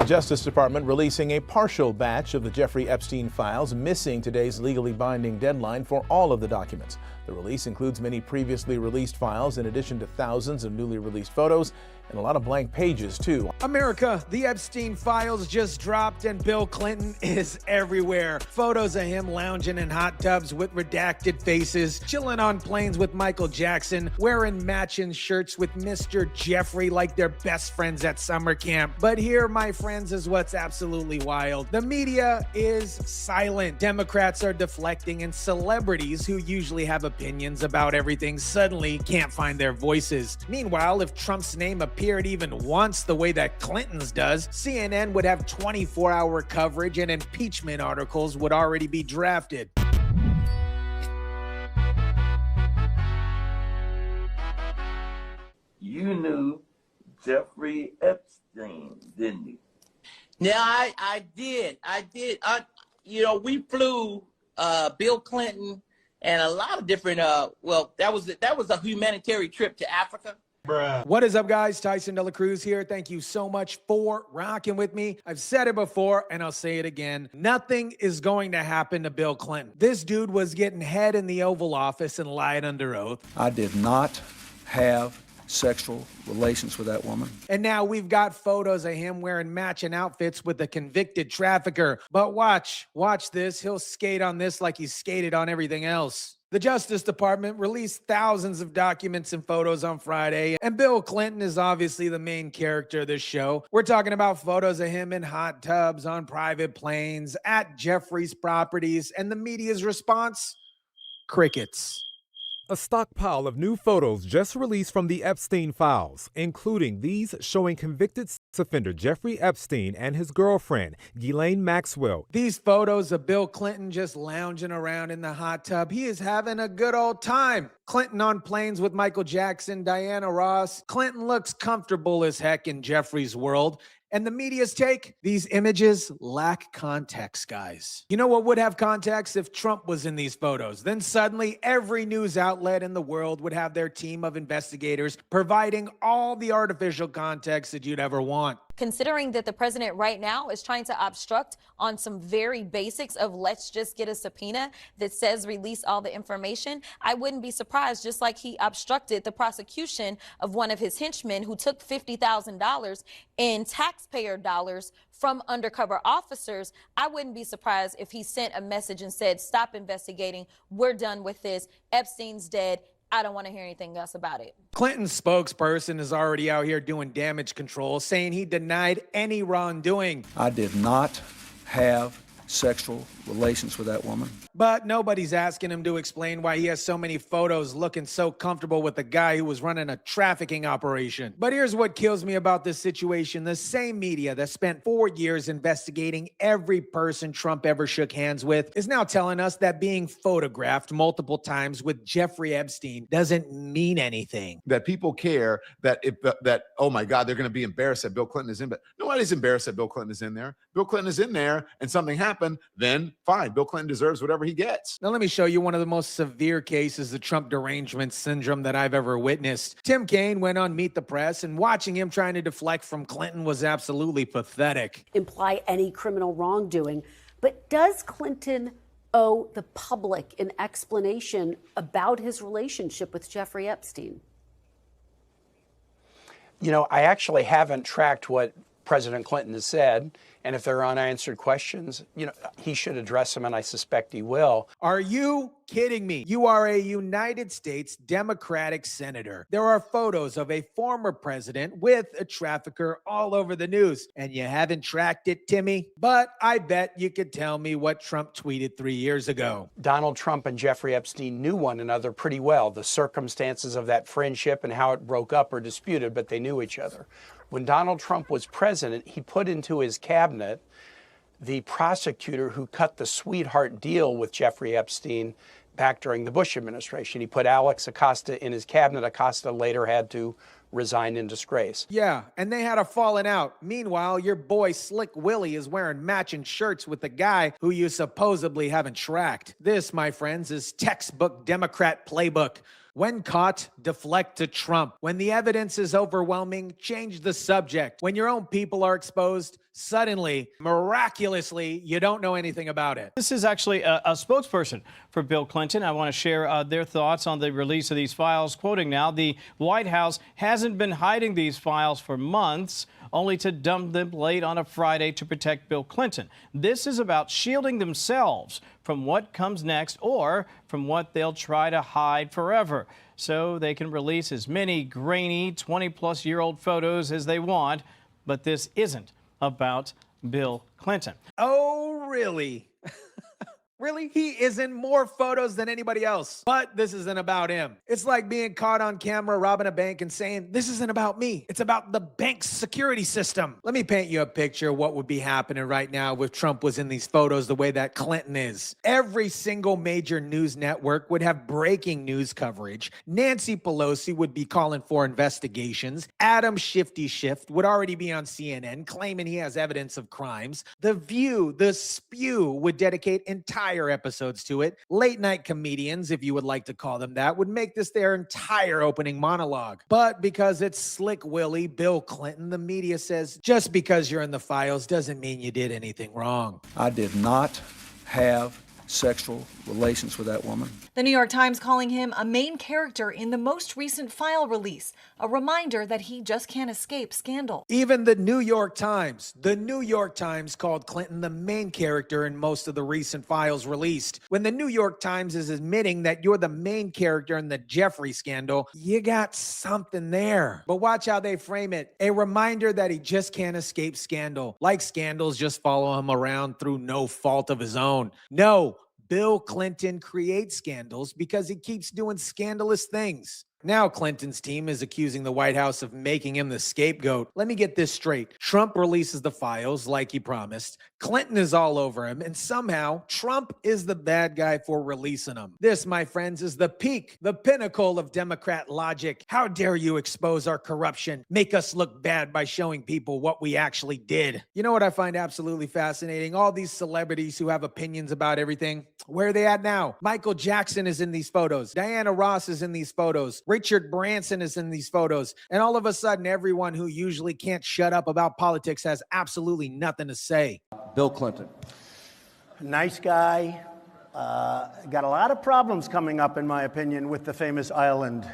Justice Department releasing a partial batch of the Jeffrey Epstein files, missing today's legally binding deadline for all of the documents. The release includes many previously released files, in addition to thousands of newly released photos and a lot of blank pages, too. America, the Epstein Files just dropped and Bill Clinton is everywhere. Photos of him lounging in hot tubs with redacted faces, chilling on planes with Michael Jackson, wearing matching shirts with Mr. Jeffrey like they're best friends at summer camp. But here, my friends, is what's absolutely wild. The media is silent. Democrats are deflecting, and celebrities who usually have opinions about everything suddenly can't find their voices. Meanwhile, if Trump's name appeared even once the way that Clinton's does, CNN would have 24-hour coverage and impeachment articles would already be drafted. You knew Jeffrey Epstein, didn't you? Yeah, I did. We flew Bill Clinton and a lot of different, that was a humanitarian trip to Africa. Bruh. What is up, guys? TYSON DELACRUZ here. Thank you so much for rocking with me. I've said it before and I'll say it again. Nothing is going to happen to Bill Clinton. This dude was getting head in the Oval Office and lied under oath. I did not have sexual relations with that woman. And now we've got photos of him wearing matching outfits with a convicted trafficker. But watch this. He'll skate on this like he skated on everything else. The Justice Department released thousands of documents and photos on Friday, and Bill Clinton is obviously the main character of this show. We're talking about photos of him in hot tubs, on private planes, at Jeffrey's properties, and the media's response? Crickets. A stockpile of new photos just released from the Epstein Files, including these showing convicted sex offender Jeffrey Epstein and his girlfriend, Ghislaine Maxwell. These photos of Bill Clinton just lounging around in the hot tub. He is having a good old time. Clinton on planes with Michael Jackson, Diana Ross. Clinton looks comfortable as heck in Jeffrey's world. And the media's take? These images lack context, guys. You know what would have context? If Trump was in these photos. Then suddenly every news outlet in the world would have their team of investigators providing all the artificial context that you'd ever want. Considering that the president right now is trying to obstruct on some very basics of let's just get a subpoena that says release all the information, I wouldn't be surprised, just like he obstructed the prosecution of one of his henchmen who took $50,000 in taxpayer dollars from undercover officers. I wouldn't be surprised if he sent a message and said, stop investigating. We're done with this. Epstein's dead. I don't want to hear anything else about it. Clinton's spokesperson is already out here doing damage control, saying he denied any wrongdoing. I did not have sexual relations with that woman. But nobody's asking him to explain why he has so many photos looking so comfortable with the guy who was running a trafficking operation. But here's what kills me about this situation. The same media that spent 4 years investigating every person Trump ever shook hands with is now telling us that being photographed multiple times with Jeffrey Epstein doesn't mean anything. That people care that oh my God, they're going to be embarrassed that Bill Clinton is in, but nobody's embarrassed that Bill Clinton is in there. Bill Clinton is in there and something happened, then fine. Bill Clinton deserves whatever he gets. Now let me show you one of the most severe cases of Trump derangement syndrome that I've ever witnessed. Tim Kaine went on Meet the Press, and watching him trying to deflect from Clinton was absolutely pathetic. Imply any criminal wrongdoing, but does Clinton owe the public an explanation about his relationship with Jeffrey Epstein? You know, I actually haven't tracked what President Clinton has said, and if there are unanswered questions, you know, he should address them, and I suspect he will. Are you kidding me? You are a United States Democratic senator. There are photos of a former president with a trafficker all over the news, and you haven't tracked it, Timmy? But I bet you could tell me what Trump tweeted 3 years ago. Donald Trump and Jeffrey Epstein knew one another pretty well. The circumstances of that friendship and how it broke up are disputed, but they knew each other. When Donald Trump was president, he put into his cabinet the prosecutor who cut the sweetheart deal with Jeffrey Epstein back during the Bush administration. He put Alex Acosta in his cabinet. Acosta later had to resign in disgrace. Yeah, and they had a falling out. Meanwhile, your boy Slick Willie is wearing matching shirts with the guy who you supposedly haven't tracked. This, my friends, is textbook Democrat playbook. When caught, deflect to Trump. When the evidence is overwhelming, change the subject. When your own people are exposed, suddenly, miraculously, you don't know anything about it. This is actually a spokesperson for Bill Clinton. I want to share their thoughts on the release of these files. Quoting now, the White House hasn't been hiding these files for months, only to dump them late on a Friday to protect Bill Clinton. This is about shielding themselves from what comes next or from what they'll try to hide forever, so they can release as many grainy 20-plus-year-old photos as they want. But this isn't about Bill Clinton. Oh, really? Really? He is in more photos than anybody else. But this isn't about him. It's like being caught on camera robbing a bank and saying, this isn't about me. It's about the bank's security system. Let me paint you a picture of what would be happening right now if Trump was in these photos the way that Clinton is. Every single major news network would have breaking news coverage. Nancy Pelosi would be calling for investigations. Adam Shifty Schiff would already be on CNN claiming he has evidence of crimes. The View, the Spew would dedicate entire episodes to it. Late night comedians, if you would like to call them that, would make this their entire opening monologue. But because it's Slick Willie, Bill Clinton, the media says just because you're in the files doesn't mean you did anything wrong. I did not have sexual relations with that woman. The New York Times calling him a main character in the most recent file release, a reminder that he just can't escape scandal. Even the New York Times called Clinton the main character in most of the recent files released. When the New York Times is admitting that you're the main character in the Jeffrey scandal, you got something there. But watch how they frame it. A reminder that he just can't escape scandal. Like scandals just follow him around through no fault of his own. No. Bill Clinton creates scandals because he keeps doing scandalous things. Now Clinton's team is accusing the White House of making him the scapegoat. Let me get this straight. Trump releases the files like he promised. Clinton is all over him, and somehow Trump is the bad guy for releasing them. This, my friends, is the peak, the pinnacle of Democrat logic. How dare you expose our corruption, make us look bad by showing people what we actually did? You know what I find absolutely fascinating? All these celebrities who have opinions about everything, where are they at now? Michael Jackson is in these photos. Diana Ross is in these photos. Richard Branson is in these photos. And all of a sudden, everyone who usually can't shut up about politics has absolutely nothing to say. Bill Clinton. Nice guy. Got a lot of problems coming up, in my opinion, with the famous island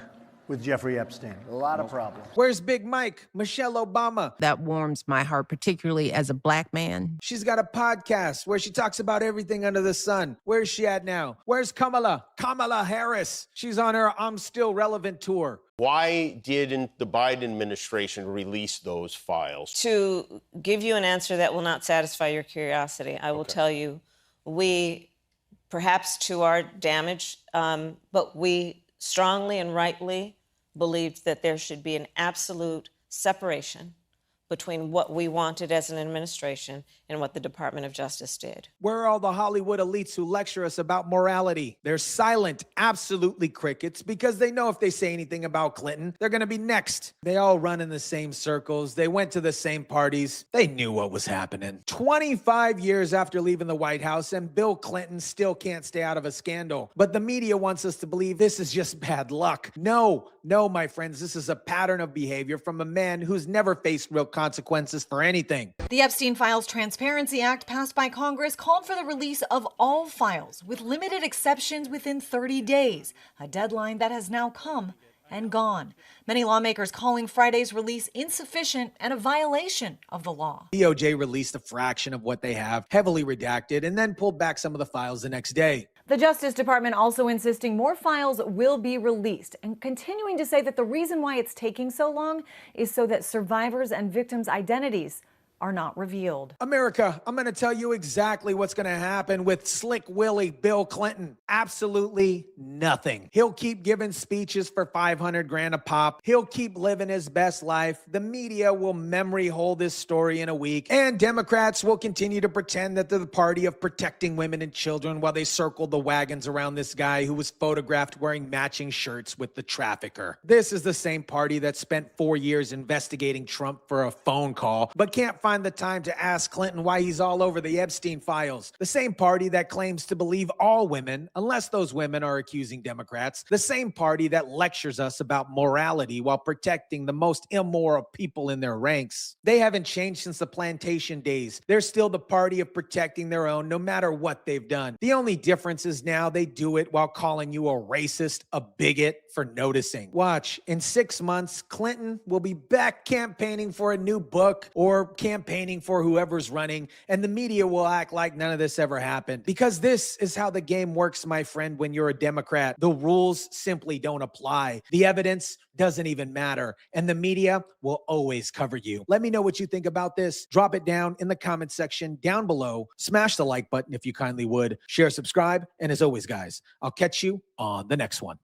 with Jeffrey Epstein. A lot of problems. Where's Big Mike? Michelle Obama. That warms my heart, particularly as a black man. She's got a podcast where she talks about everything under the sun. Where's she at now? Where's Kamala? Kamala Harris. She's on her I'm Still Relevant tour. Why didn't the Biden administration release those files? To give you an answer that will not satisfy your curiosity, I will tell you, we, perhaps to our damage, but we strongly and rightly believed that there should be an absolute separation between what we wanted as an administration and what the Department of Justice did. Where are all the Hollywood elites who lecture us about morality? They're silent, absolutely crickets, because they know if they say anything about Clinton, they're going to be next. They all run in the same circles. They went to the same parties. They knew what was happening. 25 years after leaving the White House, and Bill Clinton still can't stay out of a scandal. But the media wants us to believe this is just bad luck. No, my friends, this is a pattern of behavior from a man who's never faced real consequences for anything. The Epstein Files Transparency Act passed by Congress called for the release of all files with limited exceptions within 30 days, a deadline that has now come and gone. Many lawmakers calling Friday's release insufficient and a violation of the law. DOJ released a fraction of what they have, heavily redacted, and then pulled back some of the files the next day. The Justice Department also insisting more files will be released and continuing to say that the reason why it's taking so long is so that survivors and victims' identities are not revealed. America, I'm going to tell you exactly what's going to happen with Slick Willie Bill Clinton. Absolutely nothing. He'll keep giving speeches for $500,000 a pop. He'll keep living his best life. The media will memory hold this story in a week. And Democrats will continue to pretend that they're the party of protecting women and children while they circle the wagons around this guy who was photographed wearing matching shirts with the trafficker. This is the same party that spent 4 years investigating Trump for a phone call, but can't find find the time to ask Clinton why he's all over the Epstein files. The same party that claims to believe all women, unless those women are accusing Democrats. The same party that lectures us about morality while protecting the most immoral people in their ranks. They haven't changed since the plantation days. They're still the party of protecting their own, no matter what they've done. The only difference is now they do it while calling you a racist, a bigot, for noticing. Watch, in 6 months, Clinton will be back campaigning for a new book or campaigning for whoever's running, and the media will act like none of this ever happened. Because this is how the game works, my friend, when you're a Democrat. The rules simply don't apply. The evidence doesn't even matter, and the media will always cover you. Let me know what you think about this. Drop it down in the comment section down below. Smash the like button if you kindly would. Share, subscribe, and as always, guys, I'll catch you on the next one.